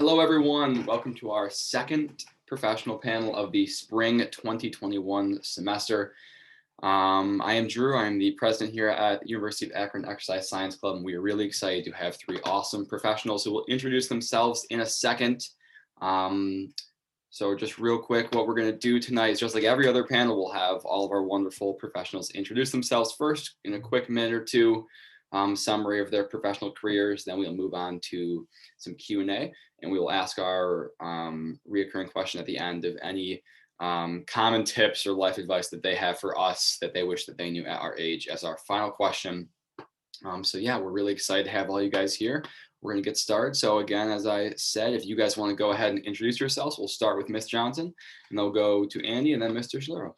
Hello, everyone. Welcome to our second professional panel of the spring 2021 semester. I am Drew. I'm the president here at the University of Akron Exercise Science Club, and we are really excited to have three awesome professionals who will introduce themselves in a second. So just real quick, what we're going to do tonight is just like every other panel, we'll have all of our wonderful professionals introduce themselves first in a quick minute or two, summary of their professional careers. Then we'll move on to some Q&A, and we will ask our reoccurring question at the end of any common tips or life advice that they have for us that they wish that they knew at our age as our final question. So yeah, we're really excited to have all you guys here. We're going to get started. So again, as I said, if you guys want to go ahead and introduce yourselves, we'll start with Ms. Johnson, and they'll go to Andy and then Mr. Schlero.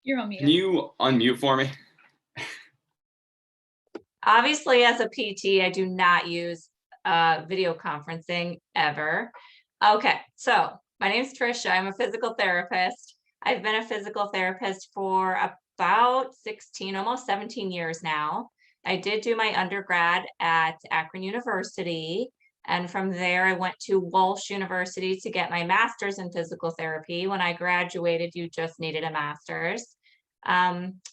You're on mute. Can you unmute for me? Obviously, as a PT, I do not use video conferencing ever. Okay, so my name is Tricia. I'm a physical therapist. I've been a physical therapist for about 16, almost 17 years now. I did do my undergrad at Akron University, and from there I went to Walsh University to get my master's in physical therapy. When I graduated, you just needed a master's.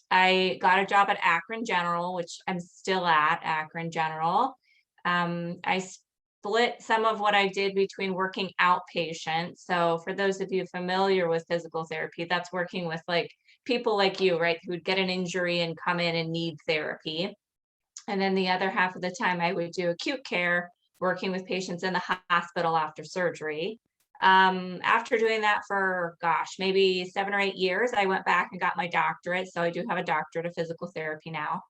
I got a job at Akron General, which I'm still at Akron General. I split some of what I did between working outpatient. So for those of you familiar with physical therapy, that's working with like people like you, right, who'd get an injury and come in and need therapy. And then the other half of the time I would do acute care, working with patients in the hospital after surgery. After doing that for, maybe 7 or 8 years, I went back and got my doctorate. So I do have a doctorate of physical therapy now.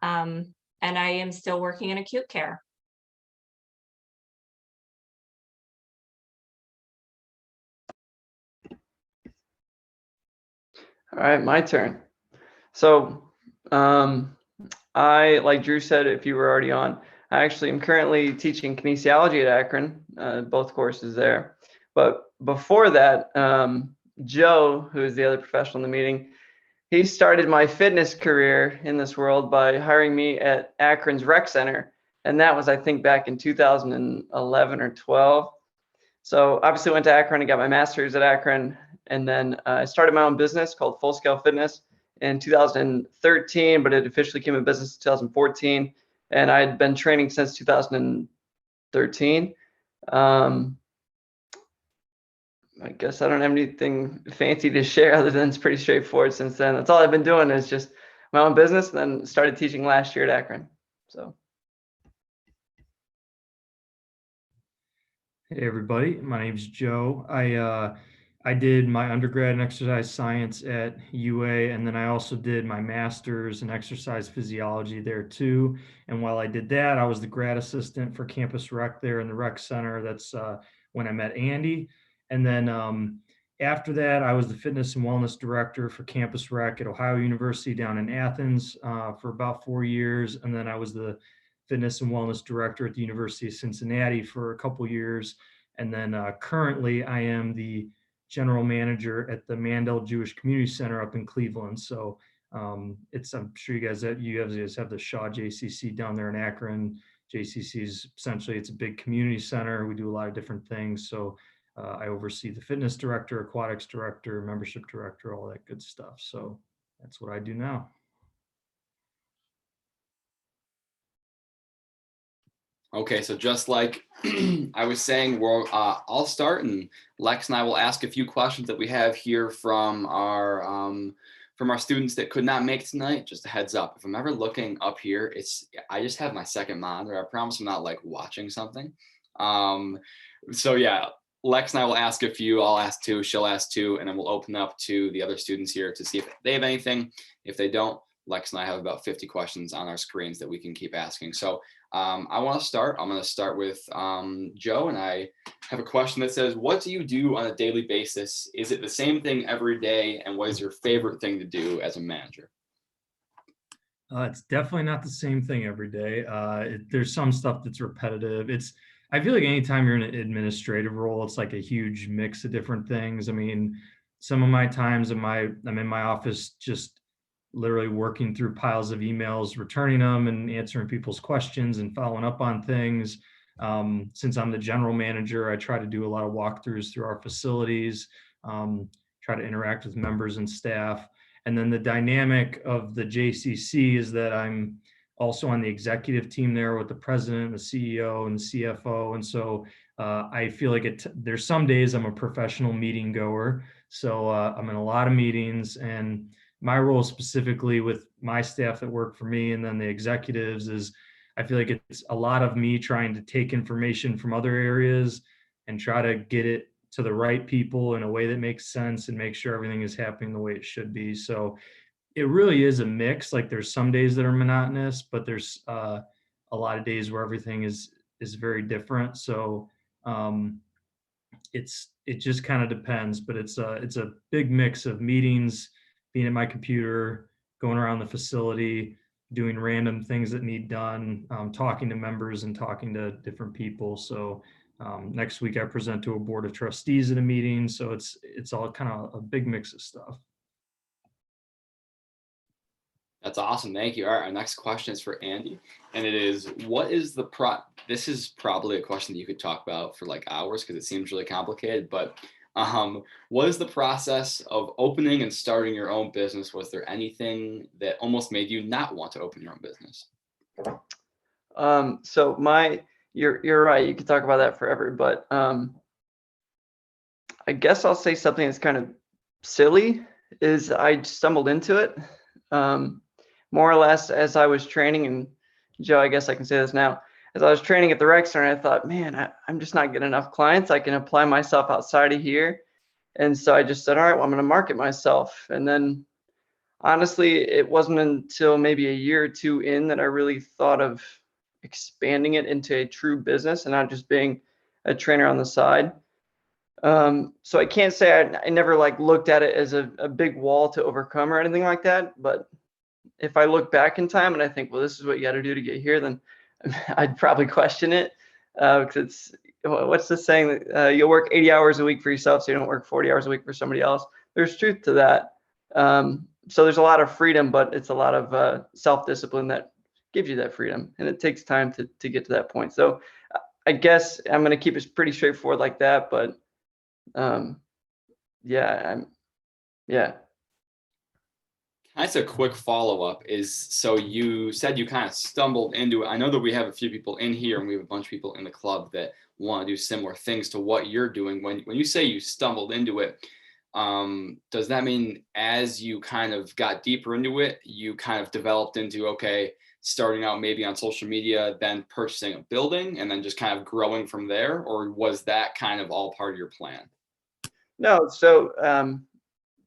And I am still working in acute care. All right, my turn. So I, like Drew said, if you were already on, I actually am currently teaching kinesiology at Akron, both courses there. But before that, Joe, who is the other professional in the meeting, he started my fitness career in this world by hiring me at Akron's rec center. And that was, I think, back in 2011 or 12. So obviously went to Akron and got my master's at Akron. And then I started my own business called Full Scale Fitness in 2013, but it officially became a business in 2014. And I had been training since 2013. I guess I don't have anything fancy to share other than it's pretty straightforward since then. That's all I've been doing is just my own business, and then started teaching last year at Akron. So. Hey everybody, my name's Joe. I did my undergrad in exercise science at UA, and then I also did my master's in exercise physiology there too. And while I did that, I was the grad assistant for campus rec there in the rec center. That's when I met Andy. And then after that, I was the fitness and wellness director for campus rec at Ohio University down in Athens for about 4 years. And then I was the fitness and wellness director at the University of Cincinnati for a couple years. And then currently I am the general manager at the Mandel Jewish Community Center up in Cleveland. So I'm sure you guys have the Shaw JCC down there in Akron. JCC is essentially, it's a big community center. We do a lot of different things. So I oversee the fitness director, aquatics director, membership director, all that good stuff. So that's what I do now. Okay, so just like I was saying, I'll start, and Lex and I will ask a few questions that we have here from our students that could not make tonight. Just a heads up, if I'm ever looking up here, I just have my second monitor. I promise I'm not like watching something. So yeah, Lex and I will ask a few. I'll ask two, she'll ask two, and then we'll open up to the other students here to see if they have anything. If they don't, Lex and I have about 50 questions on our screens that we can keep asking. So I want to start. I'm going to start with Joe, and I have a question that says, what do you do on a daily basis? Is it the same thing every day? And what is your favorite thing to do as a manager? It's definitely not the same thing every day. There's some stuff that's repetitive. I feel like anytime you're in an administrative role, it's like a huge mix of different things. I mean, some of my times I'm in my office just literally working through piles of emails, returning them and answering people's questions and following up on things. Since I'm the general manager, I try to do a lot of walkthroughs through our facilities, try to interact with members and staff. And then the dynamic of the JCC is that I'm also on the executive team there with the president, the CEO, and the CFO. And so I feel like there's some days I'm a professional meeting goer. So I'm in a lot of meetings, and my role specifically with my staff that work for me and then the executives is I feel like it's a lot of me trying to take information from other areas and try to get it to the right people in a way that makes sense and make sure everything is happening the way it should be. So it really is a mix. Like there's some days that are monotonous, but there's a lot of days where everything is very different. So it just kind of depends, but it's a big mix of meetings, being at my computer, going around the facility, doing random things that need done, talking to members and talking to different people. So next week I present to a board of trustees at a meeting. So it's all kind of a big mix of stuff. That's awesome. Thank you. All right. Our next question is for Andy. And it is, this is probably a question that you could talk about for like hours because it seems really complicated, but what is the process of opening and starting your own business? Was there anything that almost made you not want to open your own business? So you're right. You could talk about that forever, but I guess I'll say something that's kind of silly is I stumbled into it. More or less as I was training, and Joe, I guess I can say this now, as I was training at the rec center, I thought, man, I'm just not getting enough clients. I can apply myself outside of here. And so I just said, all right, well, I'm going to market myself. And then honestly, it wasn't until maybe a year or two in that I really thought of expanding it into a true business and not just being a trainer on the side. So I can't say I never like looked at it as a big wall to overcome or anything like that. But if I look back in time and I think, well, this is what you got to do to get here, then I'd probably question it because what's the saying that you'll work 80 hours a week for yourself, so you don't work 40 hours a week for somebody else. There's truth to that. So there's a lot of freedom, but it's a lot of self-discipline that gives you that freedom, and it takes time to get to that point. So I guess I'm going to keep it pretty straightforward like that, but yeah. That's a quick follow-up is, so you said you kind of stumbled into it. I know that we have a few people in here and we have a bunch of people in the club that want to do similar things to what you're doing. When you say you stumbled into it, does that mean as you kind of got deeper into it, you kind of developed into, okay, starting out maybe on social media, then purchasing a building and then just kind of growing from there? Or was that kind of all part of your plan? No, so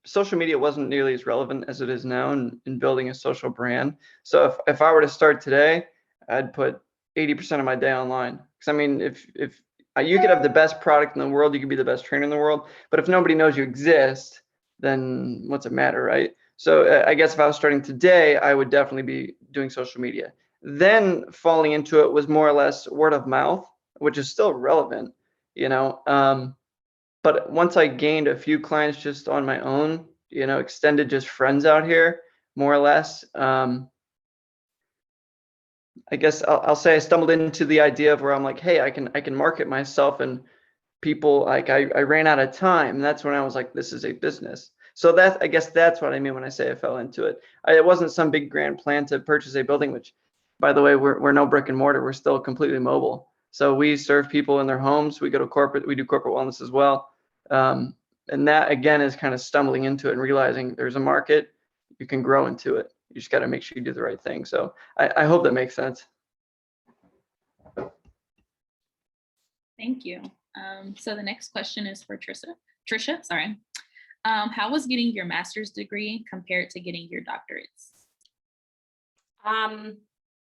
social media wasn't nearly as relevant as it is now in building a social brand. So if I were to start today, I'd put 80% of my day online. Because I mean, if you could have the best product in the world, you could be the best trainer in the world, but if nobody knows you exist, then what's it matter, right? So I guess if I was starting today, I would definitely be doing social media. Then falling into it was more or less word of mouth, which is still relevant, you know. But once I gained a few clients just on my own, you know, extended just friends out here, more or less, I guess I'll say I stumbled into the idea of where I'm like, hey, I can market myself, and people like I ran out of time. And that's when I was like, this is a business. So I guess that's what I mean when I say I fell into it. It wasn't some big grand plan to purchase a building, which, by the way, we're no brick and mortar. We're still completely mobile. So we serve people in their homes. We do corporate wellness as well. And that again is kind of stumbling into it and realizing there's a market, you can grow into it. You just got to make sure you do the right thing. So I hope that makes sense. Thank you. So the next question is for Tricia, sorry. How was getting your master's degree compared to getting your doctorates?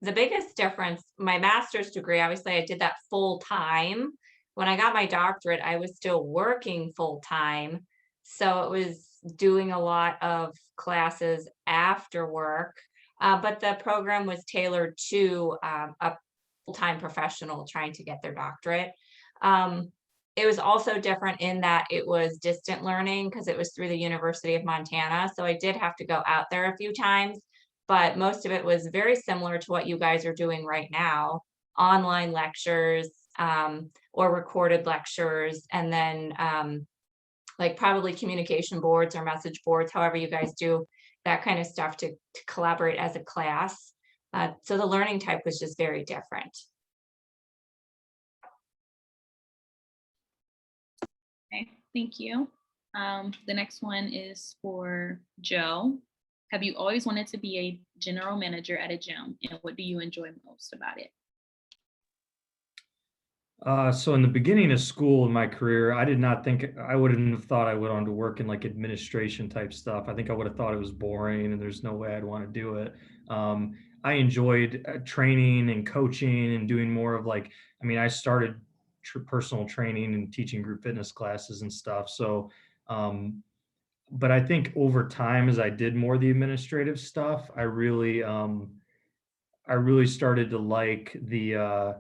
The biggest difference, my master's degree, obviously I did that full time. When I got my doctorate, I was still working full time. So it was doing a lot of classes after work, but the program was tailored to a full-time professional trying to get their doctorate. It was also different in that it was distant learning because it was through the University of Montana. So I did have to go out there a few times, but most of it was very similar to what you guys are doing right now, online lectures, or recorded lectures, and then like probably communication boards or message boards, however you guys do that kind of stuff to collaborate as a class. So the learning type was just very different. Okay, thank you. The next one is for Joe. Have you always wanted to be a general manager at a gym, and what do you enjoy most about it? So in the beginning of school in my career, I did not think I wouldn't have thought I would want to work in like administration type stuff. I think I would have thought it was boring and there's no way I'd want to do it. I enjoyed training and coaching and doing more of like, I mean, I started personal training and teaching group fitness classes and stuff. So, but I think over time, as I did more of the administrative stuff, I really started to like the,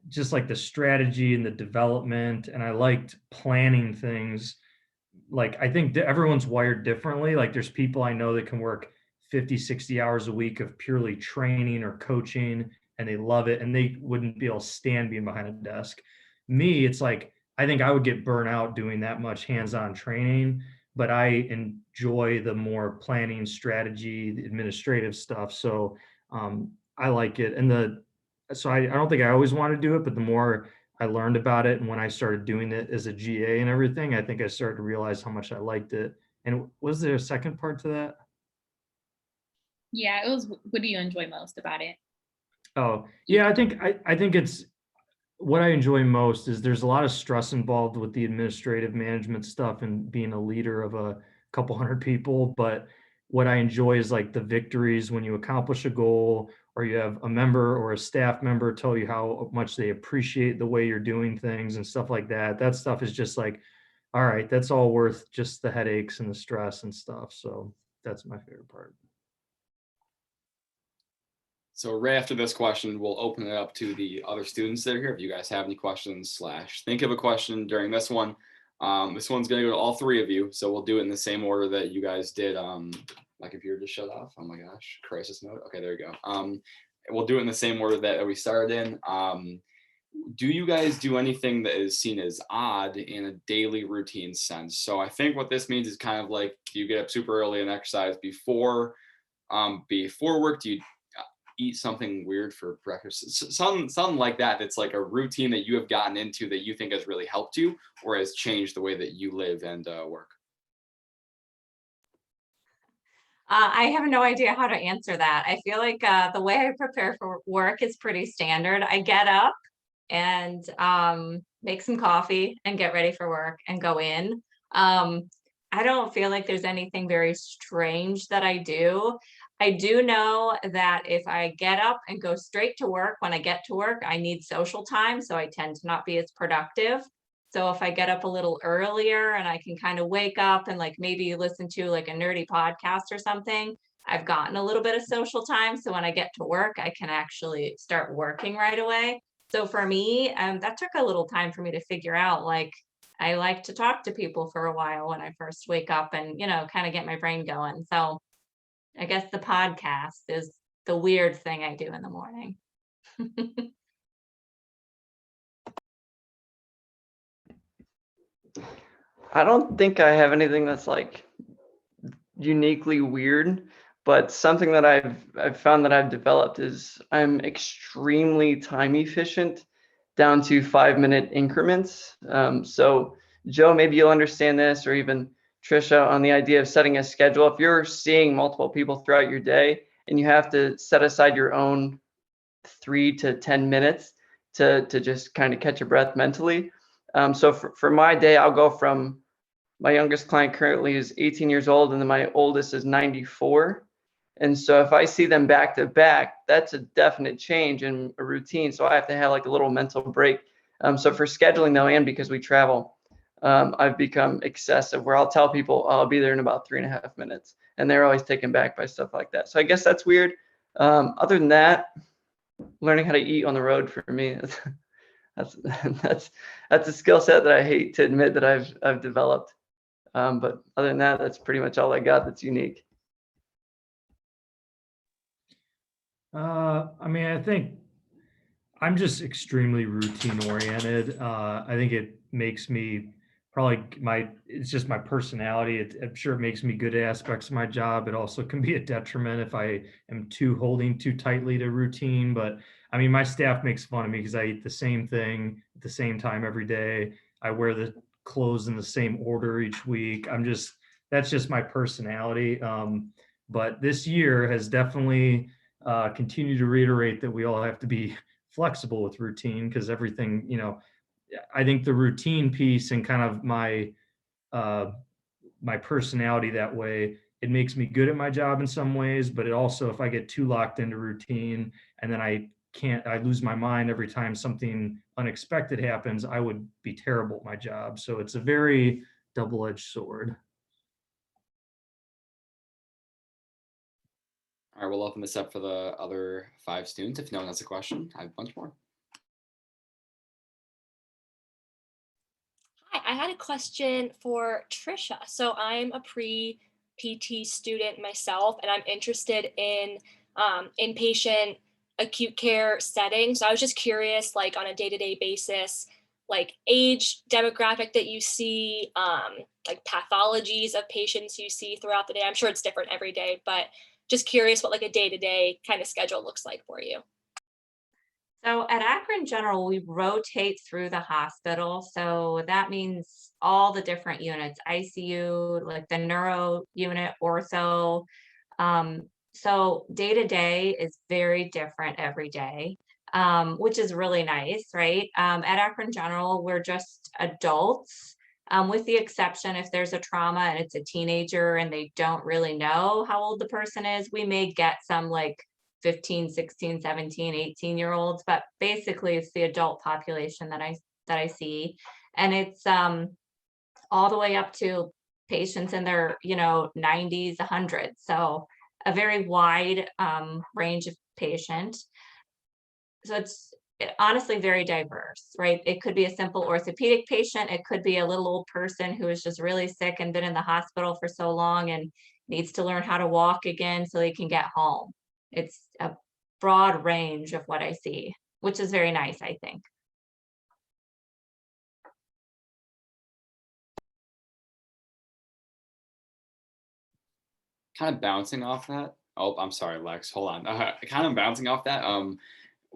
just like the strategy and the development, and I liked planning things. Like I think that everyone's wired differently. Like there's people I know that can work 50, 60 hours a week of purely training or coaching and they love it and they wouldn't be able to stand being behind a desk. Me, it's like I think I would get burnt out doing that much hands-on training, but I enjoy the more planning, strategy, the administrative stuff. So I like it. And so I don't think I always want to do it, but the more I learned about it and when I started doing it as a GA and everything, I think I started to realize how much I liked it. And was there a second part to that? Yeah, it was, what do you enjoy most about it? Oh, yeah, I think it's what I enjoy most is there's a lot of stress involved with the administrative management stuff and being a leader of a couple hundred people. But what I enjoy is like the victories when you accomplish a goal or you have a member or a staff member tell you how much they appreciate the way you're doing things and stuff like that. That stuff is just like, all right, that's all worth just the headaches and the stress and stuff. So that's my favorite part. So right after this question, we'll open it up to the other students that are here. If you guys have any questions / think of a question during this one, this one's going to go to all three of you. So we'll do it in the same order that you guys did. Like if you were just shut off, oh my gosh, crisis mode. Okay, there you go. We'll do it in the same order that we started in. Do you guys do anything that is seen as odd in a daily routine sense? So I think what this means is kind of like, do you get up super early and exercise before work? Do you eat something weird for breakfast? Something like that. That's like a routine that you have gotten into that you think has really helped you or has changed the way that you live and work. I have no idea how to answer that. I feel like the way I prepare for work is pretty standard. I get up and make some coffee and get ready for work and go in. I don't feel like there's anything very strange that I do. I do know that if I get up and go straight to work, when I get to work, I need social time. So I tend to not be as productive. So if I get up a little earlier and I can kind of wake up and like maybe listen to like a nerdy podcast or something, I've gotten a little bit of social time. So when I get to work, I can actually start working right away. So for me, that took a little time for me to figure out. Like I like to talk to people for a while when I first wake up and, kind of get my brain going. So I guess the podcast is the weird thing I do in the morning. I don't think I have anything that's like uniquely weird, but something that I've found that I've developed is I'm extremely time efficient down to 5-minute increments. So Joe, maybe you'll understand this, or even Tricia, on the idea of setting a schedule. If you're seeing multiple people throughout your day and you have to set aside your own 3 to 10 minutes to just kind of catch your breath mentally. So for my day, I'll go from my youngest client currently is 18 years old, and then my oldest is 94. And so if I see them back to back, that's a definite change in a routine. So I have to have like a little mental break. So for scheduling though, and because we travel, I've become excessive where I'll tell people I'll be there in about 3.5 minutes, and they're always taken back by stuff like that. So I guess that's weird. Other than that, learning how to eat on the road for me, That's that's a skill set that I hate to admit that I've developed. But other than that, that's pretty much all I got that's unique. I mean, I think I'm just extremely routine oriented. I think it makes me it's just my personality. I'm sure it makes me good at aspects of my job. It also can be a detriment if I am holding too tightly to routine. But I mean, my staff makes fun of me because I eat the same thing at the same time every day. I wear the clothes in the same order each week. That's just my personality. But this year has definitely continued to reiterate that we all have to be flexible with routine, because everything, I think the routine piece and kind of my personality that way, it makes me good at my job in some ways, but it also, if I get too locked into routine and then I lose my mind every time something unexpected happens, I would be terrible at my job. So it's a very double-edged sword. All right, we'll open this up for the other 5 students. If no one has a question, I have a bunch more. Hi, I had a question for Tricia. So I'm a pre-PT student myself, and I'm interested in inpatient acute care settings. So I was just curious, like on a day-to-day basis, like age demographic that you see, like pathologies of patients you see throughout the day. I'm sure it's different every day, but just curious what like a day-to-day kind of schedule looks like for you. So at Akron General, we rotate through the hospital. So that means all the different units, ICU, like the neuro unit, ortho. So day to day is very different every day, which is really nice, right? At Akron General, we're just adults, with the exception if there's a trauma and it's a teenager and they don't really know how old the person is, we may get some like 15, 16, 17, 18-year-olds, but basically it's the adult population that I see. And it's all the way up to patients in their, 90s, 100s. So a very wide range of patient. So it's honestly very diverse, right? It could be a simple orthopedic patient. It could be a little old person who is just really sick and been in the hospital for so long and needs to learn how to walk again so they can get home. It's a broad range of what I see, which is very nice, I think. Kind of bouncing off that. Oh, I'm sorry, Lex. Hold on. Kind of bouncing off that.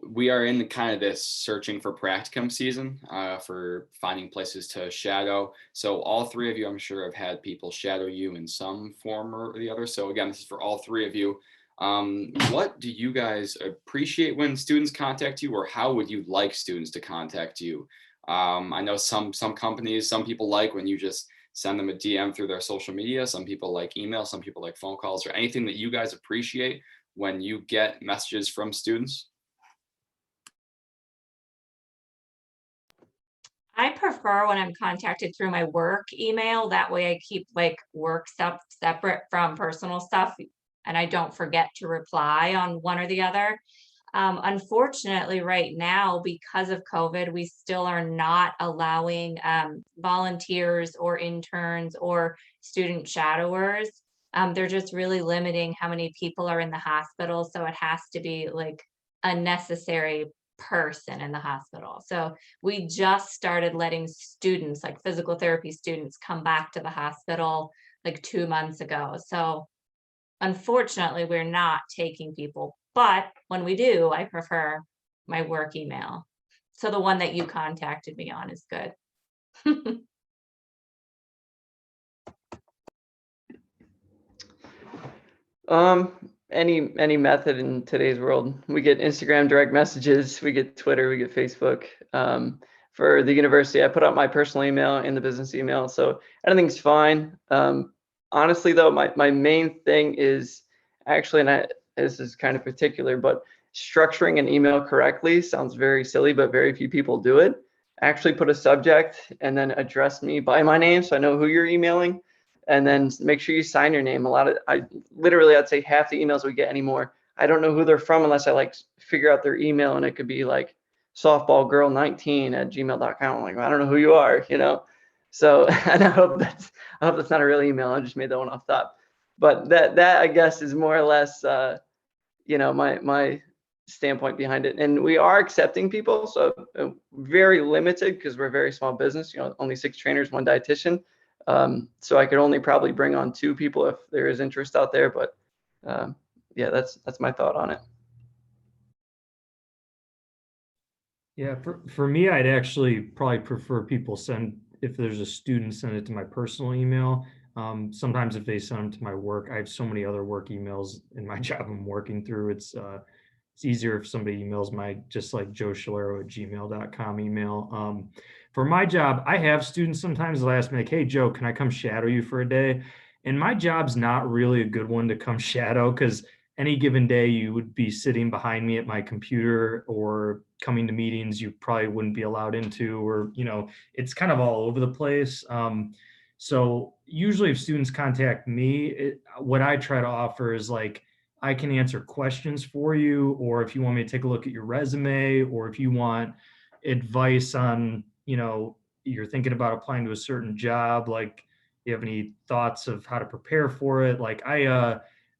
We are in kind of this searching for practicum season, for finding places to shadow. So all 3 of you, I'm sure, have had people shadow you in some form or the other. So again, this is for all 3 of you. What do you guys appreciate when students contact you, or how would you like students to contact you? I know some companies, some people like when you just send them a DM through their social media. Some people like email, some people like phone calls, or anything that you guys appreciate when you get messages from students. I prefer when I'm contacted through my work email. That way I keep like work stuff separate from personal stuff and I don't forget to reply on one or the other. Unfortunately, right now, because of COVID, we still are not allowing volunteers or interns or student shadowers. They're just really limiting how many people are in the hospital. So it has to be like a necessary person in the hospital. So we just started letting students, like physical therapy students, come back to the hospital like 2 months ago. So unfortunately, we're not taking people, but when we do, I prefer my work email. So the one that you contacted me on is good. Any method in today's world. We get Instagram direct messages, we get Twitter, we get Facebook. For the university, I put out my personal email and the business email, so anything's fine. Honestly though, my main thing is actually, and this is kind of particular, but structuring an email correctly sounds very silly, but very few people do it. Actually put a subject and then address me by my name so I know who you're emailing. And then make sure you sign your name. I'd say half the emails we get anymore, I don't know who they're from unless I like figure out their email, and it could be like softballgirl19@gmail.com. I'm like, I don't know who you are, you know? So, and I hope that's not a real email. I just made that one off top. But that I guess is more or less, you know, my standpoint behind it. And we are accepting people, so very limited because we're a very small business, you know, only 6 trainers, 1 dietitian. So I could only probably bring on 2 people if there is interest out there, but yeah, that's my thought on it. Yeah, for me, I'd actually probably prefer people send, if there's a student, send it to my personal email. Sometimes if they send them to my work, I have so many other work emails in my job I'm working through. It's easier if somebody emails my just like joeshalero@gmail.com email. For my job, I have students sometimes they'll ask me like, hey, Joe, can I come shadow you for a day? And my job's not really a good one to come shadow because any given day you would be sitting behind me at my computer or coming to meetings you probably wouldn't be allowed into, or, you know, it's kind of all over the place. So usually if students contact me, what I try to offer is like, I can answer questions for you, or if you want me to take a look at your resume, or if you want advice on, you know, you're thinking about applying to a certain job, like you have any thoughts of how to prepare for it. Like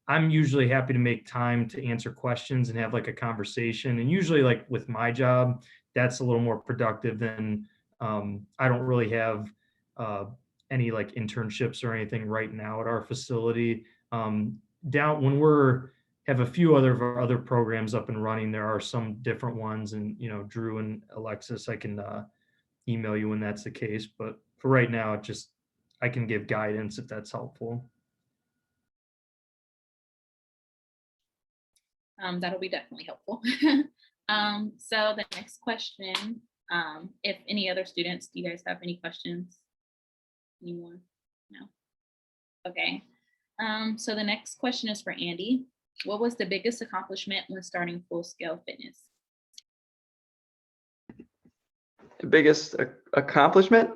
I'm usually happy to make time to answer questions and have like a conversation. And usually like with my job, that's a little more productive than I don't really have any like internships or anything right now at our facility. Down when we're have a few other programs up and running, there are some different ones, and you know, Drew and Alexis, I can email you when that's the case. But for right now, it just I can give guidance if that's helpful. That'll be definitely helpful. So the next question, if any other students, do you guys have any questions? Anyone? No? Okay. So the next question is for Andy. What was the biggest accomplishment when starting Full Scale Fitness? The biggest accomplishment?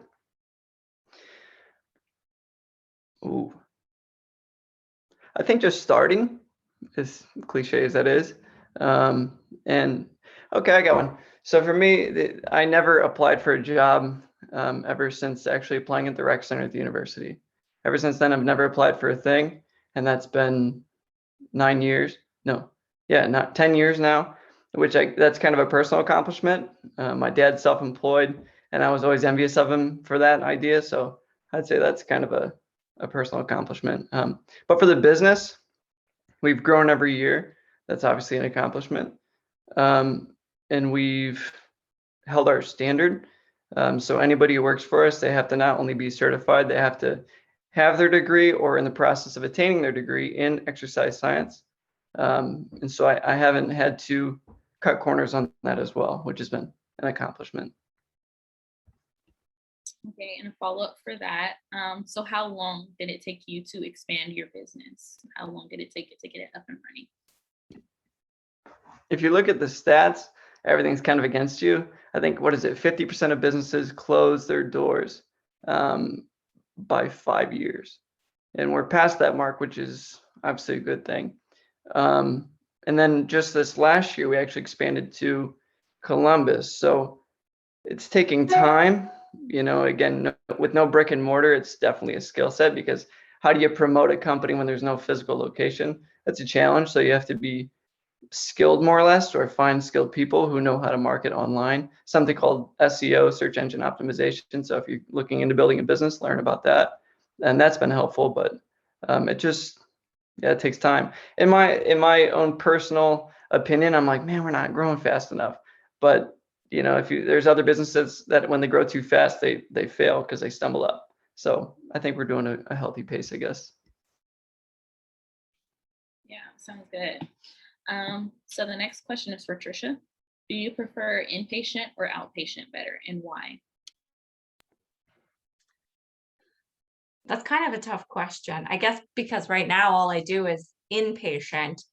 Ooh. I think just starting, as cliche as that is. And okay, I got one. So for me, I never applied for a job ever since actually applying at the rec center at the university. Ever since then, I've never applied for a thing, and that's been 9 years. No, yeah, not 10 years now, which that's kind of a personal accomplishment. My dad's self-employed, and I was always envious of him for that idea. So I'd say that's kind of a personal accomplishment. But for the business, we've grown every year. That's obviously an accomplishment. And we've held our standard. So anybody who works for us, they have to not only be certified, they have to have their degree or in the process of attaining their degree in exercise science. And so I haven't had to cut corners on that as well, which has been an accomplishment. Okay, and a follow-up for that. So how long did it take you to expand your business? How long did it take you to get it up and running? If you look at the stats, everything's kind of against you. I think, what is it, 50% of businesses close their doors by 5 years. And we're past that mark, which is obviously a good thing. And then just this last year, we actually expanded to Columbus. So it's taking time, you know, again, with no brick and mortar, it's definitely a skill set, because how do you promote a company when there's no physical location? That's a challenge. So you have to be skilled more or less, or find skilled people who know how to market online, something called SEO, search engine optimization. So if you're looking into building a business, learn about that. And that's been helpful, but it just, yeah, it takes time. In my own personal opinion, I'm like, man, we're not growing fast enough. But you know, there's other businesses that when they grow too fast, they fail because they stumble up. So I think we're doing a healthy pace, I guess. Yeah, sounds good. So the next question is for Tricia. Do you prefer inpatient or outpatient better, and why? That's kind of a tough question. I guess because right now all I do is inpatient.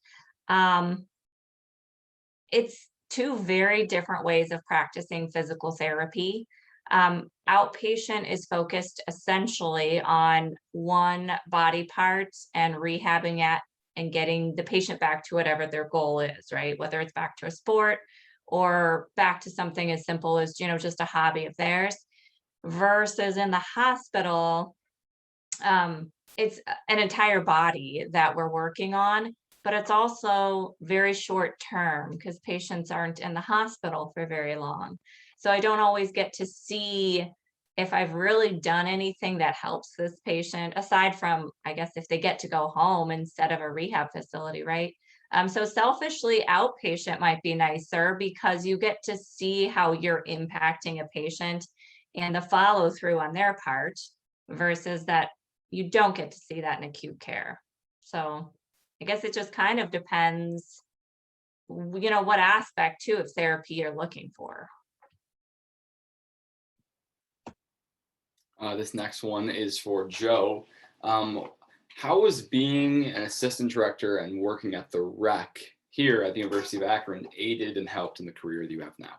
It's 2 very different ways of practicing physical therapy. Outpatient is focused essentially on one body part and rehabbing it and getting the patient back to whatever their goal is, right? Whether it's back to a sport or back to something as simple as, just a hobby of theirs. Versus in the hospital, it's an entire body that we're working on, but it's also very short term because patients aren't in the hospital for very long. So I don't always get to see if I've really done anything that helps this patient, aside from, I guess, if they get to go home instead of a rehab facility, right? So selfishly, outpatient might be nicer because you get to see how you're impacting a patient and the follow through on their part, versus that you don't get to see that in acute care. So I guess it just kind of depends, what aspect too of therapy you're looking for. This next one is for Joe. How was being an assistant director and working at the rec here at the University of Akron aided and helped in the career that you have now?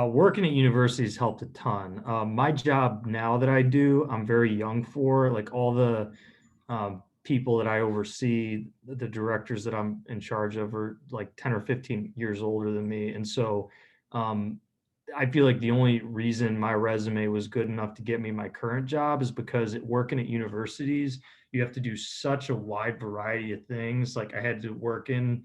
Working at universities helped a ton. My job now that I do, I'm very young for. Like all the people that I oversee, the directors that I'm in charge of are like 10 or 15 years older than me. And so I feel like the only reason my resume was good enough to get me my current job is because working at universities, you have to do such a wide variety of things. Like I had to work in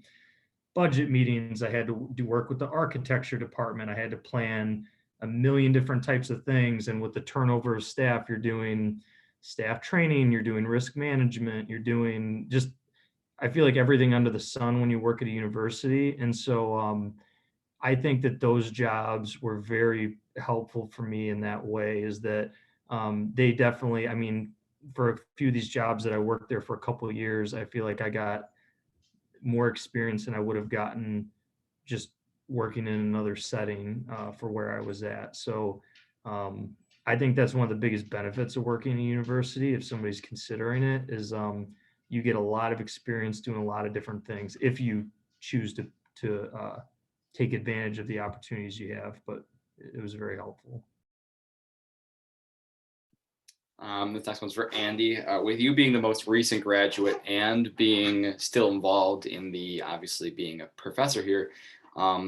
budget meetings. I had to do work with the architecture department. I had to plan a million different types of things. And with the turnover of staff, you're doing staff training, you're doing risk management, you're doing just, I feel like everything under the sun when you work at a university. And so I think that those jobs were very helpful for me in that way, is that they definitely, I mean, for a few of these jobs that I worked there for a couple of years, I feel like I got more experience than I would have gotten just working in another setting for where I was at. So I think that's one of the biggest benefits of working in a university, if somebody's considering it, is you get a lot of experience doing a lot of different things if you choose to take advantage of the opportunities you have. But it was very helpful. This next one's for Andy. With you being the most recent graduate and being still involved in obviously being a professor here,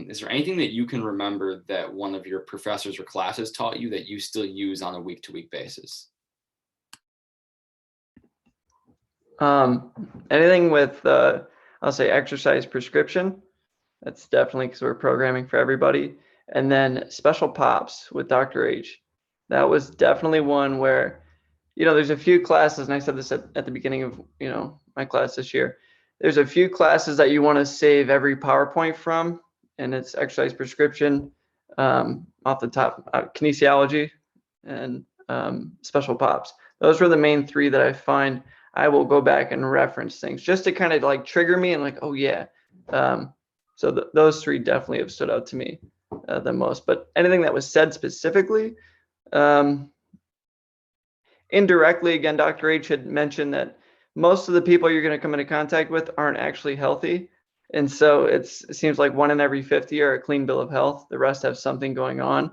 is there anything that you can remember that one of your professors or classes taught you that you still use on a week-to-week basis? Anything with, I'll say exercise prescription. That's definitely because we're programming for everybody. And then special pops with Dr. H. That was definitely one where, there's a few classes, and I said this at the beginning of, my class this year. There's a few classes that you want to save every PowerPoint from, and it's exercise prescription, off the top, kinesiology, and special pops. Those were the main three that I find I will go back and reference things just to kind of like trigger me and like, oh yeah. So those three definitely have stood out to me the most. But anything that was said specifically, indirectly, again, Dr. H had mentioned that most of the people you're going to come into contact with aren't actually healthy. And so it seems like 1 in every 50 are a clean bill of health. The rest have something going on.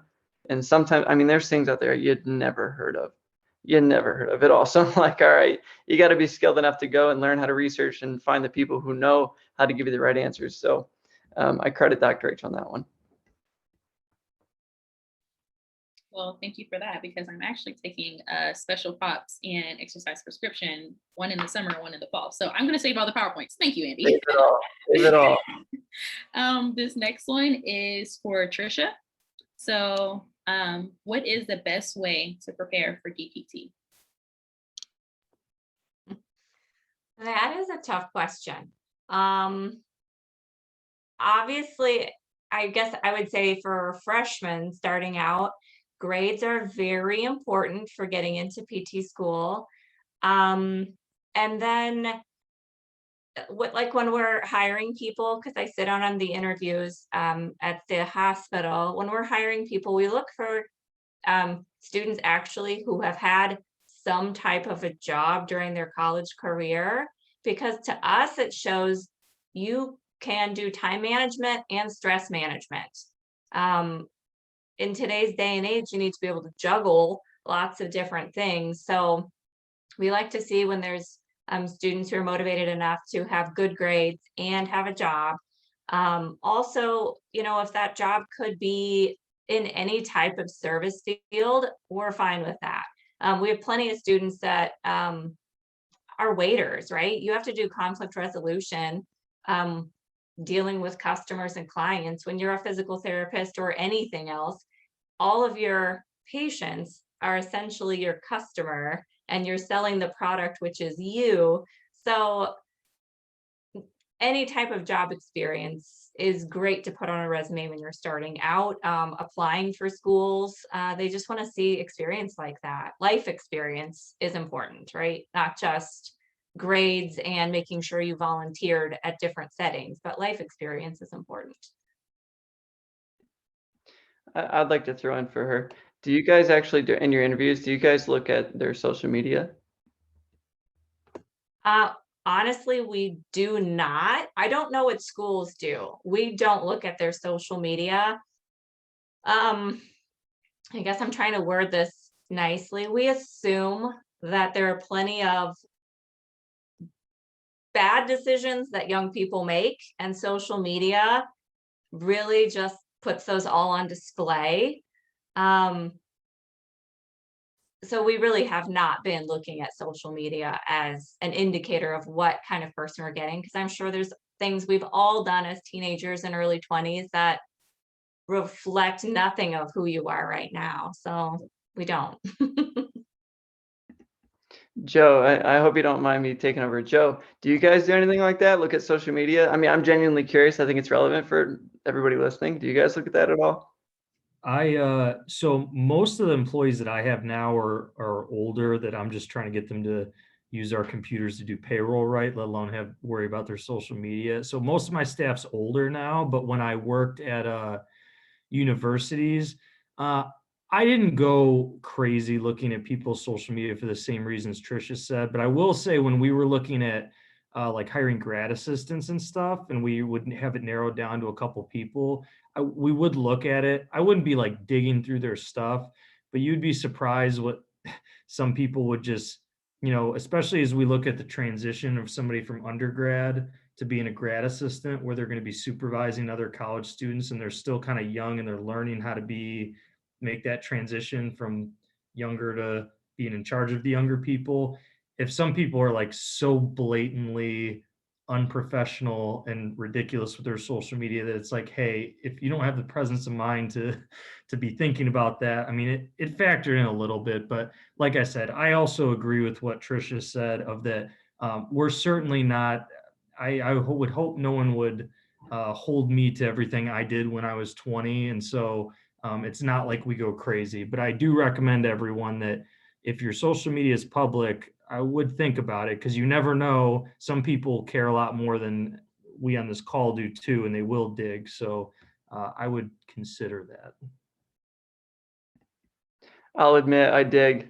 And sometimes, I mean, there's things out there you'd never heard of. You never heard of it all. So I'm like, all right, you got to be skilled enough to go and learn how to research and find the people who know how to give you the right answers. So I credit Dr. H on that one. Well, thank you for that, because I'm actually taking special pops and exercise prescription, one in the summer, one in the fall. So I'm going to save all the PowerPoints. Thank you, Andy. Save it all. Save it all. This next one is for Tricia. So what is the best way to prepare for DPT? That is a tough question. Obviously, I guess I would say for freshmen starting out, grades are very important for getting into PT school. And then like when we're hiring people, because I sit on the interviews at the hospital, when we're hiring people, we look for students actually who have had some type of a job during their college career, because to us, it shows you can do time management and stress management. In today's day and age, you need to be able to juggle lots of different things. So we like to see when there's students who are motivated enough to have good grades and have a job. Also, if that job could be in any type of service field, we're fine with that. We have plenty of students that are waiters, right? You have to do conflict resolution, dealing with customers and clients. When you're a physical therapist or anything else, all of your patients are essentially your customer, and you're selling the product, which is you. So any type of job experience is great to put on a resume when you're starting out, applying for schools. They just want to see experience like that. Life experience is important, right? Not just grades and making sure you volunteered at different settings, but life experience is important. I'd like to throw in for her. Do you guys actually do in your interviews? Do you guys look at their social media? Honestly, we do not. I don't know what schools do. We don't look at their social media. I guess I'm trying to word this nicely. We assume that there are plenty of bad decisions that young people make, and social media really just puts those all on display. So we really have not been looking at social media as an indicator of what kind of person we're getting, because I'm sure there's things we've all done as teenagers and early 20s that reflect nothing of who you are right now. So we don't. Joe, I hope you don't mind me taking over. Joe, do you guys do anything like that? Look at social media? I mean, I'm genuinely curious. I think it's relevant for everybody listening. Do you guys look at that at all? So most of the employees that I have now are older, that I'm just trying to get them to use our computers to do payroll right, let alone have worry about their social media. So most of my staff's older now, but when I worked at universities, I didn't go crazy looking at people's social media for the same reasons Tricia said. But I will say, when we were looking at like hiring grad assistants and stuff, and we would have it narrowed down to a couple people, we would look at it. I wouldn't be like digging through their stuff, but you'd be surprised what some people would just, especially as we look at the transition of somebody from undergrad to being a grad assistant, where they're going to be supervising other college students, and they're still kind of young and they're learning how to make that transition from younger to being in charge of the younger people. If some people are like so blatantly unprofessional and ridiculous with their social media, that it's like, hey, if you don't have the presence of mind to be thinking about that, I mean, it factored in a little bit. But like I said, I also agree with what Tricia said, of that we're certainly not, I would hope no one would hold me to everything I did when I was 20. And so it's not like we go crazy. But I do recommend everyone that if your social media is public, I would think about it, because you never know. Some people care a lot more than we on this call do too, and they will dig. So I would consider that. I'll admit I dig.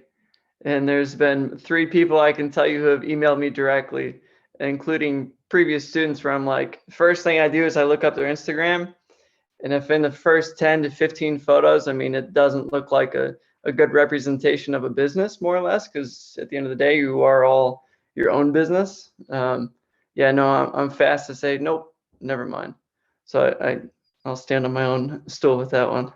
And there's been 3 people I can tell you who have emailed me directly, including previous students, where I'm like, first thing I do is I look up their Instagram. And if in the first 10 to 15 photos, I mean, it doesn't look like a good representation of a business, more or less, because at the end of the day, you are all your own business. Yeah, no, I'm fast to say, nope, never mind. So I'll stand on my own stool with that one.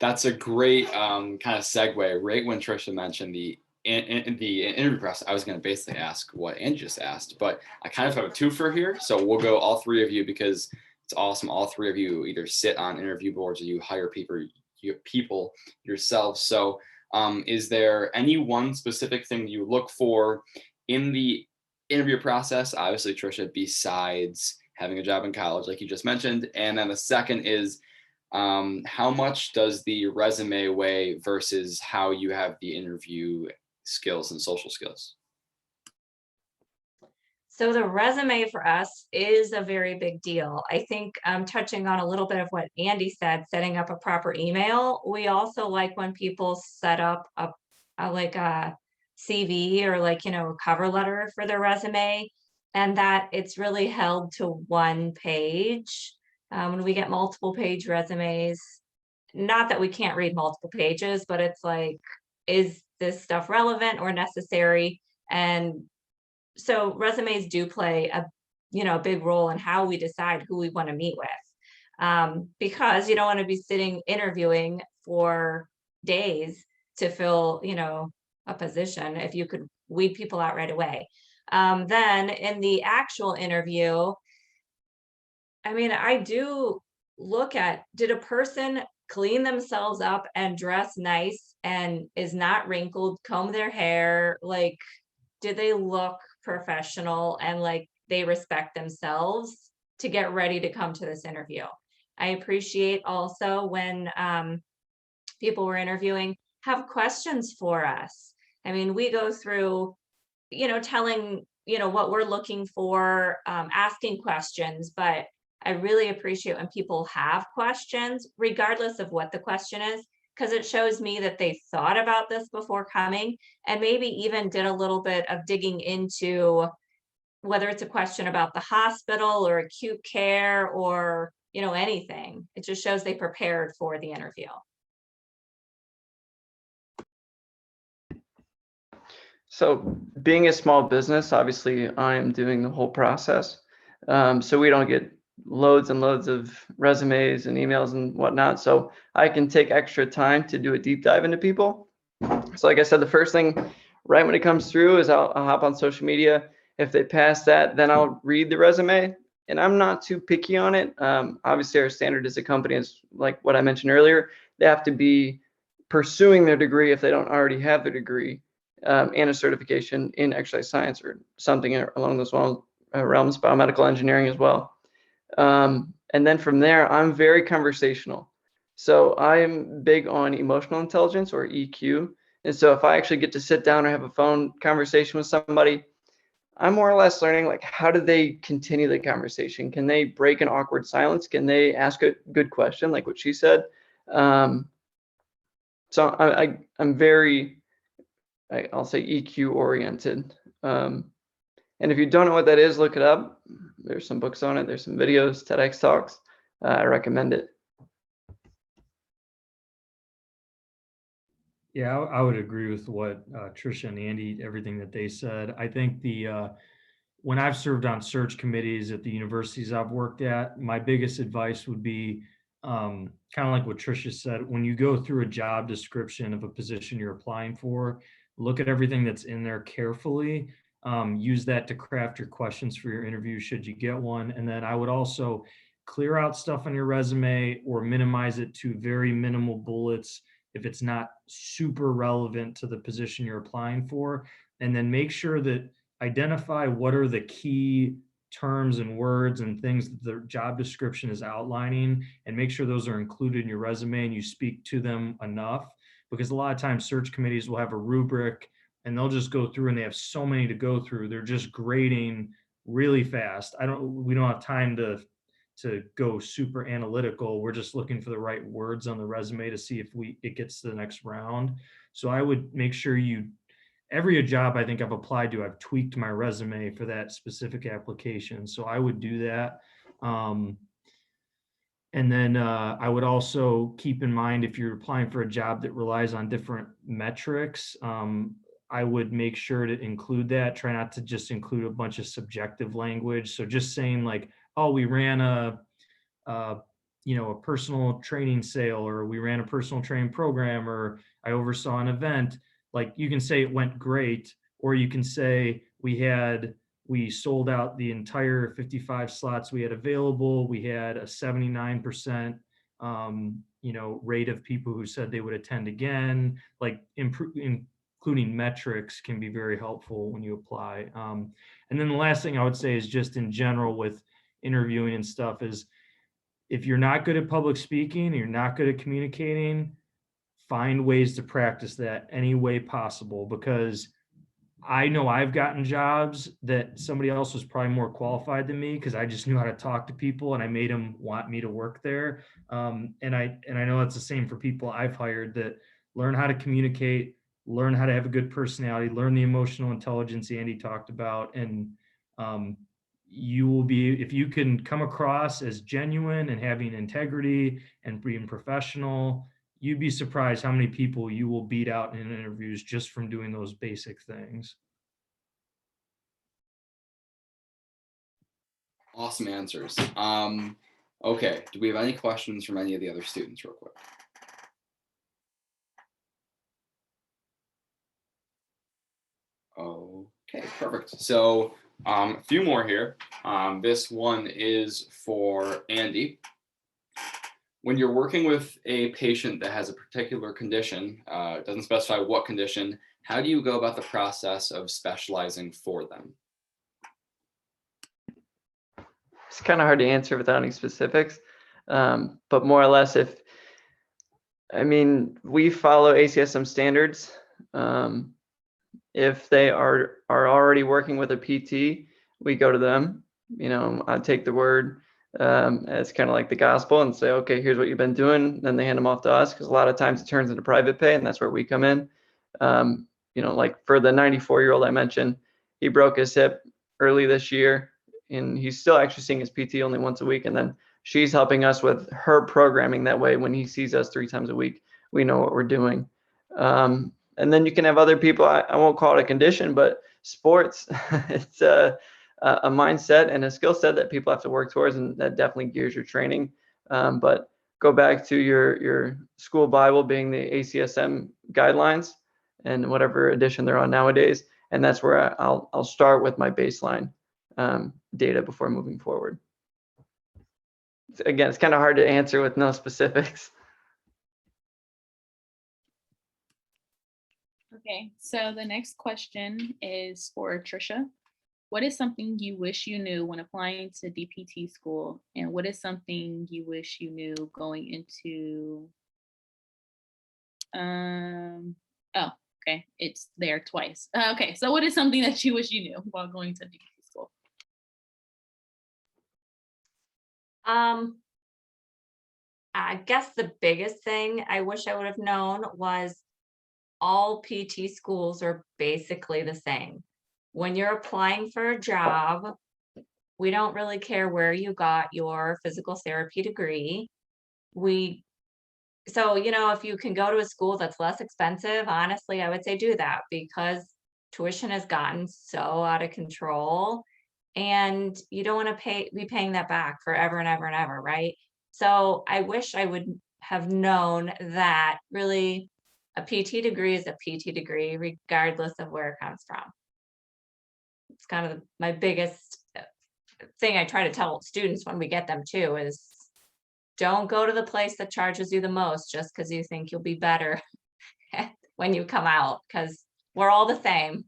That's a great kind of segue. Right when Tricia mentioned the interview process, I was going to basically ask what Angie just asked, but I kind of have a twofer here. So we'll go all 3 of you, because it's awesome. All 3 of you either sit on interview boards or you hire people yourselves. So is there any one specific thing you look for in the interview process? Obviously, Tricia, besides having a job in college, like you just mentioned. And then the second is, how much does the resume weigh versus how you have the interview skills and social skills? So the resume for us is a very big deal. I think touching on a little bit of what Andy said, setting up a proper email. We also like when people set up a CV, or a cover letter for their resume, and that it's really held to 1 page. When we get multiple page resumes, not that we can't read multiple pages, but it's like, is this stuff relevant or necessary? And so resumes do play a a big role in how we decide who we want to meet with. Because you don't want to be sitting interviewing for days to fill, a position if you could weed people out right away. Then in the actual interview, I mean, I do look at, did a person clean themselves up and dress nice and is not wrinkled, comb their hair? Like, do they look professional and like they respect themselves to get ready to come to this interview? I appreciate also when people we're interviewing have questions for us. I mean, we go through, telling, what we're looking for, asking questions, but I really appreciate when people have questions, regardless of what the question is, because it shows me that they thought about this before coming and maybe even did a little bit of digging into whether it's a question about the hospital or acute care or, anything. It just shows they prepared for the interview. So being a small business, obviously I'm doing the whole process. So we don't get loads and loads of resumes and emails and whatnot. So I can take extra time to do a deep dive into people. So like I said, the first thing right when it comes through is I'll hop on social media. If they pass that, then I'll read the resume, and I'm not too picky on it. Obviously our standard as a company is like what I mentioned earlier. They have to be pursuing their degree if they don't already have their degree. And a certification in exercise science or something along those realms, biomedical engineering as well. And then from there, I'm very conversational. So I'm big on emotional intelligence, or EQ. And so if I actually get to sit down or have a phone conversation with somebody, I'm more or less learning, like, how do they continue the conversation? Can they break an awkward silence? Can they ask a good question, like what she said? So I'm very, I'll say EQ oriented. And if you don't know what that is, look it up. There's some books on it. There's some videos, TEDx talks. I recommend it. Yeah, I would agree with what Tricia and Andy, everything that they said. I think when I've served on search committees at the universities I've worked at, my biggest advice would be kind of like what Tricia said. When you go through a job description of a position you're applying for, look at everything that's in there carefully. Use that to craft your questions for your interview should you get one. And then I would also clear out stuff on your resume or minimize it to very minimal bullets if it's not super relevant to the position you're applying for. And then make sure that identify what are the key terms and words and things that the job description is outlining, and make sure those are included in your resume and you speak to them enough, because a lot of times search committees will have a rubric and they'll just go through and they have so many to go through. They're just grading really fast. We don't have time to go super analytical. We're just looking for the right words on the resume to see if it gets to the next round. So I would make sure every job I think I've applied to, I've tweaked my resume for that specific application. So I would do that. And then I would also keep in mind, if you're applying for a job that relies on different metrics, I would make sure to include that. Try not to just include a bunch of subjective language. So just saying like, oh, we ran a personal training sale, or we ran a personal training program, or I oversaw an event. Like, you can say it went great, or you can say we sold out the entire 55 slots we had available. We had a 79% rate of people who said they would attend again. Like, including metrics can be very helpful when you apply. And then the last thing I would say is, just in general with interviewing and stuff, is if you're not good at public speaking and you're not good at communicating, find ways to practice that any way possible, because I know I've gotten jobs that somebody else was probably more qualified than me because I just knew how to talk to people and I made them want me to work there. And I know it's the same for people I've hired that learn how to communicate, learn how to have a good personality, learn the emotional intelligence Andy talked about. And you will be, if you can come across as genuine and having integrity and being professional, you'd be surprised how many people you will beat out in interviews just from doing those basic things. Awesome answers. Okay, do we have any questions from any of the other students real quick? Okay, perfect. So a few more here. This one is for Andy. When you're working with a patient that has a particular condition, it doesn't specify what condition, how do you go about the process of specializing for them? It's kind of hard to answer without any specifics, but more or less, we follow ACSM standards. If they are already working with a PT, we go to them. I take the word as kind of like the gospel and say, okay, here's what you've been doing. Then they hand them off to us, because a lot of times it turns into private pay, and that's where we come in. Like for the 94-year-old I mentioned, he broke his hip early this year, and he's still actually seeing his PT only once a week. And then she's helping us with her programming. That way, when he sees us 3 times a week, we know what we're doing. And then you can have other people, I won't call it a condition, but sports, it's a mindset and a skill set that people have to work towards, and that definitely gears your training. But go back to your school Bible being the ACSM guidelines and whatever edition they're on nowadays. And that's where I'll start with my baseline data before moving forward. Again, it's kind of hard to answer with no specifics. Okay, so the next question is for Tricia. What is something you wish you knew when applying to DPT school? And what is something you wish you knew going into, oh, okay, it's there twice. Okay, so what is something that you wish you knew while going to DPT school? I guess the biggest thing I wish I would have known was all PT schools are basically the same. When you're applying for a job, we don't really care where you got your physical therapy degree. So, if you can go to a school that's less expensive, honestly, I would say do that, because tuition has gotten so out of control, and you don't want to be paying that back forever and ever and ever, right? So I wish I would have known that really a PT degree is a PT degree, regardless of where it comes from. It's kind of my biggest thing I try to tell students when we get them too, is don't go to the place that charges you the most just because you think you'll be better when you come out, because we're all the same.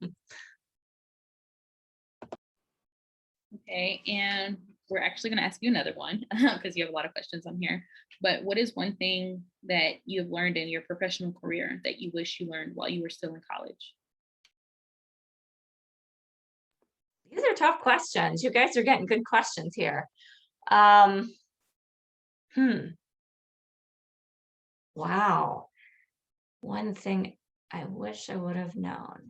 Okay, and we're actually going to ask you another one because you have a lot of questions on here. But what is one thing that you have learned in your professional career that you wish you learned while you were still in college? These are tough questions. You guys are getting good questions here. Wow. One thing I wish I would have known.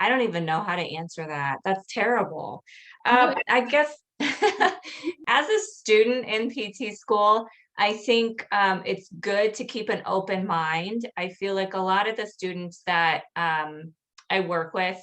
I don't even know how to answer that. That's terrible. I guess as a student in PT school, I think it's good to keep an open mind. I feel like a lot of the students that I work with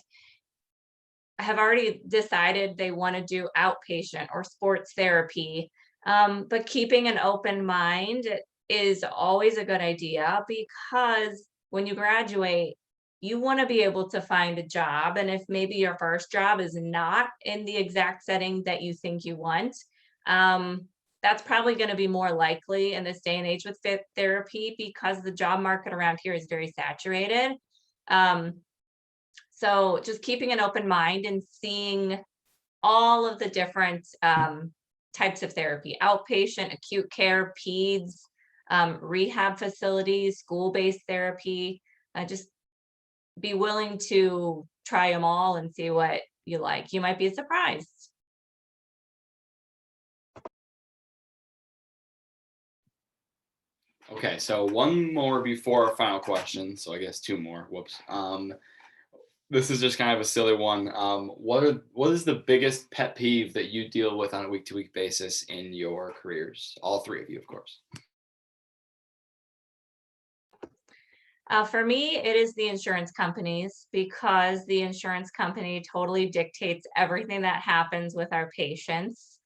have already decided they want to do outpatient or sports therapy. But keeping an open mind is always a good idea, because when you graduate, you want to be able to find a job. And if maybe your first job is not in the exact setting that you think you want, that's probably going to be more likely in this day and age with fit therapy, because the job market around here is very saturated. So just keeping an open mind and seeing all of the different types of therapy: outpatient, acute care, peds, rehab facilities, school-based therapy. Just be willing to try them all and see what you like. You might be surprised. Okay, so one more before our final question. So I guess 2 more. Whoops. This is just kind of a silly one. What is the biggest pet peeve that you deal with on a week-to-week basis in your careers? All 3 of you, of course. For me, it is the insurance companies, because the insurance company totally dictates everything that happens with our patients,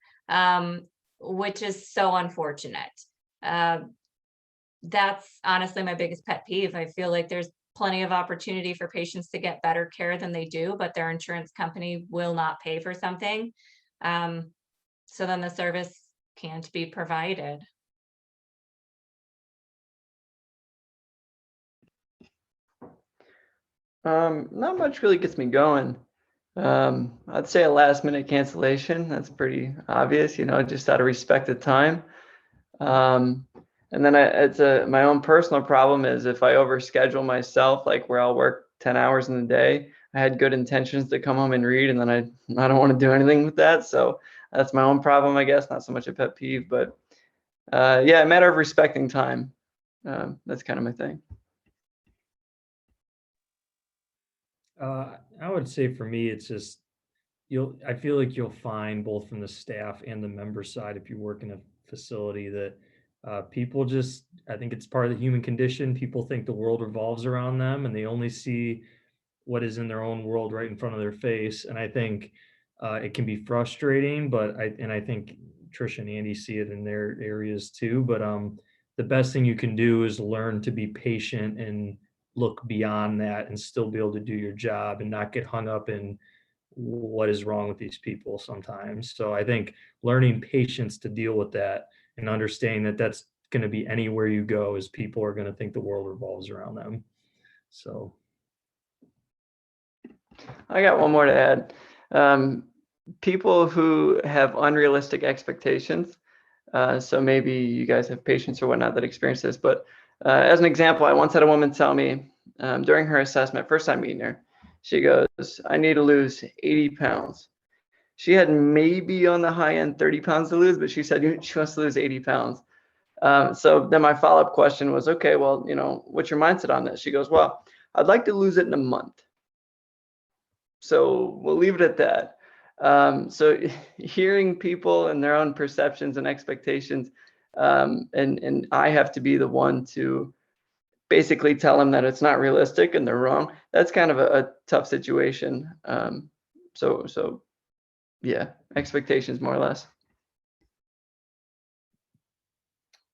which is so unfortunate. That's honestly my biggest pet peeve. I feel like there's plenty of opportunity for patients to get better care than they do, but their insurance company will not pay for something. So then the service can't be provided. Not much really gets me going. I'd say a last minute cancellation. That's pretty obvious, just out of respect of time. And then my own personal problem is if I overschedule myself, like where I'll work 10 hours in the day. I had good intentions to come home and read, and then I don't want to do anything with that. So that's my own problem, I guess. Not so much a pet peeve, but yeah, a matter of respecting time. That's kind of my thing. I would say for me, it's just I feel like you'll find both from the staff and the member side, if you work in a facility, that people just, I think it's part of the human condition. People think the world revolves around them and they only see what is in their own world right in front of their face. And I think it can be frustrating, but I think Tricia and Andy see it in their areas too. But the best thing you can do is learn to be patient and look beyond that and still be able to do your job and not get hung up in what is wrong with these people sometimes. So I think learning patience to deal with that and understanding that that's going to be anywhere you go, is people are going to think the world revolves around them. So I got one more to add. People who have unrealistic expectations. So maybe you guys have patients or whatnot that experience this. But as an example, I once had a woman tell me during her assessment, first time meeting her, she goes, I need to lose 80 pounds. She had maybe on the high end 30 pounds to lose, but she said she wants to lose 80 pounds. So then my follow-up question was, okay, well, what's your mindset on this? She goes, well, I'd like to lose it in a month. So we'll leave it at that. So hearing people and their own perceptions and expectations, and I have to be the one to basically tell them that it's not realistic and they're wrong. That's kind of a tough situation. So yeah, expectations more or less.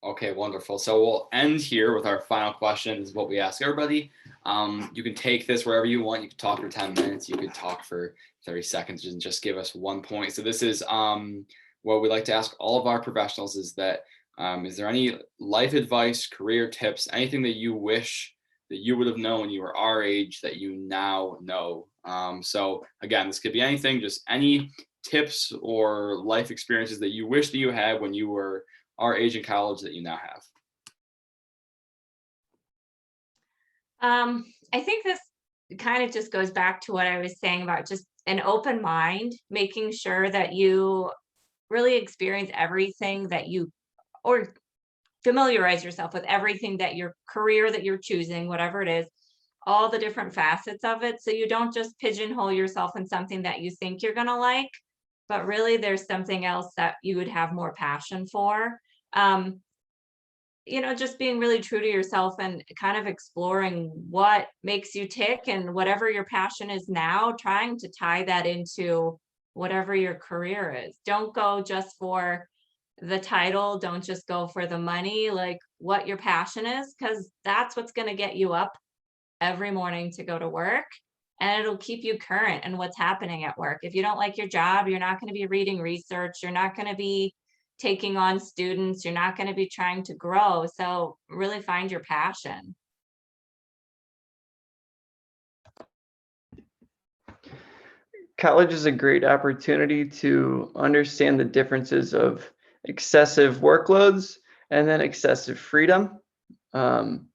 Okay, wonderful. So we'll end here with our final question. This is what we ask everybody. You can take this wherever you want. You can talk for 10 minutes. You could talk for 30 seconds and just give us 1 point. So this is what we like to ask all of our professionals is that, is there any life advice, career tips, anything that you wish that you would have known when you were our age that you now know? So again, this could be anything, just any tips or life experiences that you wish that you had when you were our age in college that you now have. I think this kind of just goes back to what I was saying about just an open mind, making sure that you really experience everything that or familiarize yourself with everything that your career that you're choosing, whatever it is, all the different facets of it. So you don't just pigeonhole yourself in something that you think you're going to like, but really there's something else that you would have more passion for. Just being really true to yourself and kind of exploring what makes you tick, and whatever your passion is now, trying to tie that into whatever your career is. Don't go just for the title. Don't just go for the money, like what your passion is, because that's what's going to get you up every morning to go to work. And it'll keep you current in what's happening at work. If you don't like your job, you're not going to be reading research. You're not going to be taking on students. You're not going to be trying to grow. So really find your passion. College is a great opportunity to understand the differences of excessive workloads and then excessive freedom. And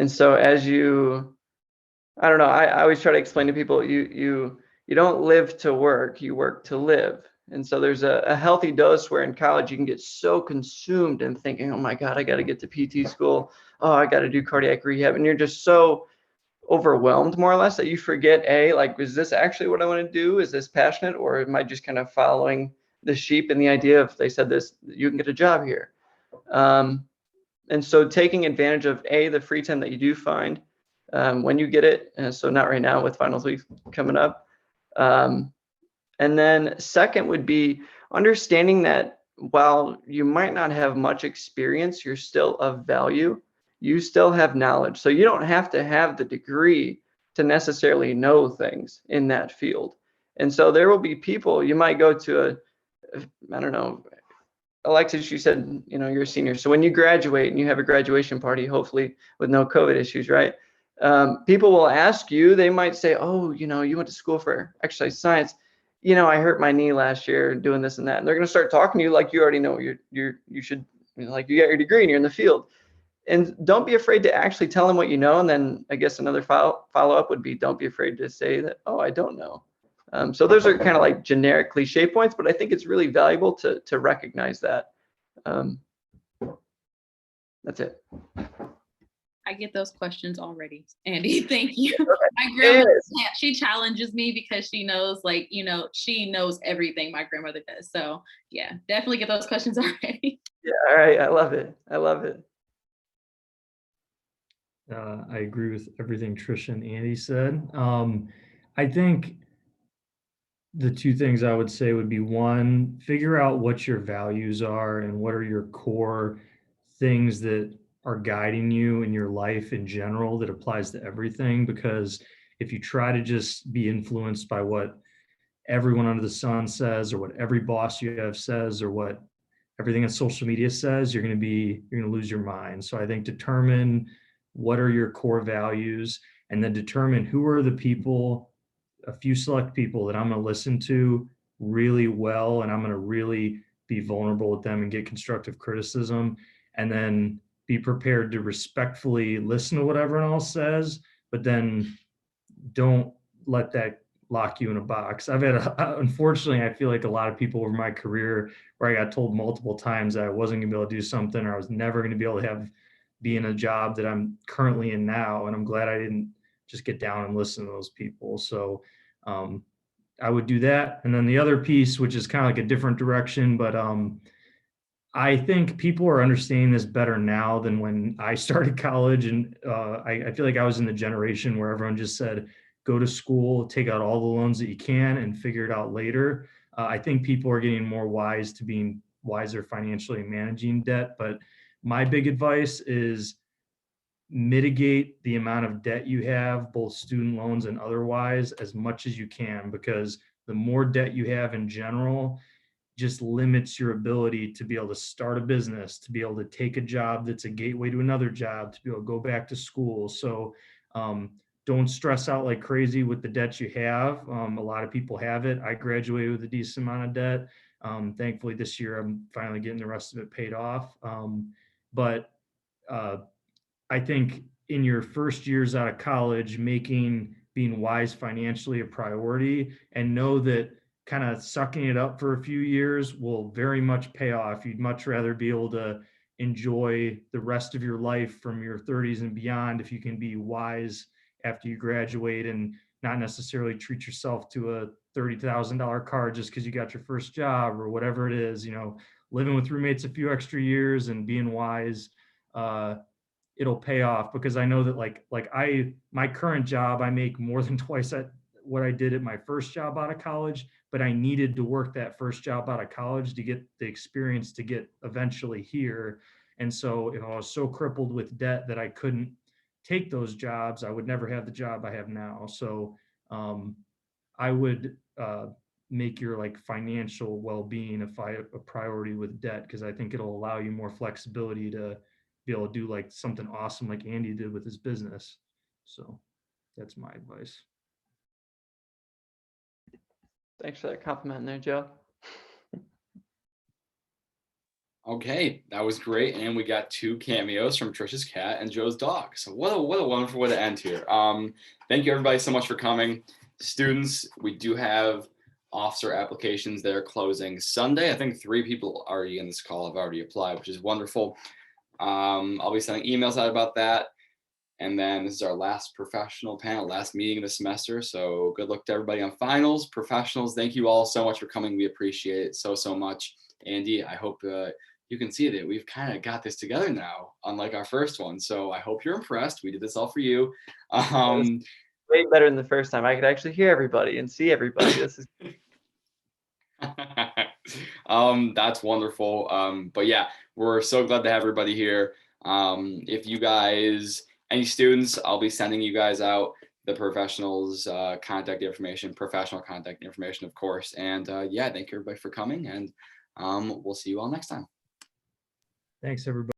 so as I don't know, I always try to explain to people, you don't live to work, you work to live. And so there's a healthy dose where in college you can get so consumed in thinking, oh my God, I got to get to PT school. Oh, I got to do cardiac rehab. And you're just so overwhelmed more or less that you forget, is this actually what I want to do? Is this passionate, or am I just kind of following the sheep and the idea of, they said this, you can get a job here. And so taking advantage of the free time that you do find, when you get it. So not right now with finals week coming up. And then second would be understanding that while you might not have much experience, you're still of value. You still have knowledge. So you don't have to have the degree to necessarily know things in that field. And so there will be people, you might go to I don't know, Alexis, you said, you're a senior. So when you graduate and you have a graduation party, hopefully with no COVID issues, right? People will ask you, they might say, oh, you went to school for exercise science. I hurt my knee last year doing this and that. And they're going to start talking to you like you already know you should, like you got your degree and you're in the field. And don't be afraid to actually tell them what you know. And then I guess another follow up would be, don't be afraid to say that, oh, I don't know. So those are kind of like generic cliche points, but I think it's really valuable to recognize that. That's it. I get those questions already, Andy. Thank you. My grandmother, she challenges me because she knows, she knows everything my grandmother does. So yeah, definitely get those questions already. Yeah, all right. I love it. I agree with everything Tricia and Andy said. I think the two things I would say would be, one, figure out what your values are and what are your core things that are guiding you in your life in general that applies to everything. Because if you try to just be influenced by what everyone under the sun says, or what every boss you have says, or what everything on social media says, you're going to lose your mind. So I think determine what are your core values, and then determine who are the people, a few select people that I'm going to listen to really well, and I'm going to really be vulnerable with them and get constructive criticism, and then be prepared to respectfully listen to what everyone else says, but then don't let that lock you in a box. I've had, unfortunately, I feel like a lot of people over my career where I got told multiple times that I wasn't going to be able to do something, or I was never going to be able to be in a job that I'm currently in now. And I'm glad I didn't just get down and listen to those people. So I would do that. And then the other piece, which is kind of like a different direction, but I think people are understanding this better now than when I started college. And I feel like I was in the generation where everyone just said, go to school, take out all the loans that you can and figure it out later. I think people are getting more wise to being wiser financially and managing debt. But my big advice is mitigate the amount of debt you have, both student loans and otherwise, as much as you can, because the more debt you have in general just limits your ability to be able to start a business, to be able to take a job that's a gateway to another job, to be able to go back to school. So don't stress out like crazy with the debt you have. A lot of people have it. I graduated with a decent amount of debt. Thankfully this year I'm finally getting the rest of it paid off. But I think in your first years out of college, being wise financially a priority, and know that kind of sucking it up for a few years will very much pay off. You'd much rather be able to enjoy the rest of your life from your 30s and beyond if you can be wise after you graduate, and not necessarily treat yourself to a $30,000 car just because you got your first job or whatever it is. Living with roommates a few extra years and being wise, it'll pay off. Because I know that my current job, I make more than twice what I did at my first job out of college, but I needed to work that first job out of college to get the experience to get eventually here. And so if I was so crippled with debt that I couldn't take those jobs, I would never have the job I have now. So I would make your financial well-being a priority with debt, because I think it'll allow you more flexibility to be able to do something awesome like Andy did with his business. So that's my advice. Thanks for that compliment there, Joe. Okay, that was great. And we got 2 cameos from Tricia's cat and Joe's dog. So what a wonderful way to end here. Thank you everybody so much for coming. Students, we do have officer applications. They're closing Sunday. I think 3 people already in this call have already applied, which is wonderful. I'll be sending emails out about that. And then this is our last professional panel, last meeting of the semester. So good luck to everybody on finals. Professionals, thank you all so much for coming. We appreciate it so much. Andy, I hope you can see that we've kind of got this together now, unlike our first one. So I hope you're impressed. We did this all for you. Way better than the first time. I could actually hear everybody and see everybody. This is that's wonderful. But yeah, we're so glad to have everybody here. If you guys, any students, I'll be sending you guys out the professionals contact information, professional contact information, of course. And yeah, thank you everybody for coming, and we'll see you all next time. Thanks, everybody.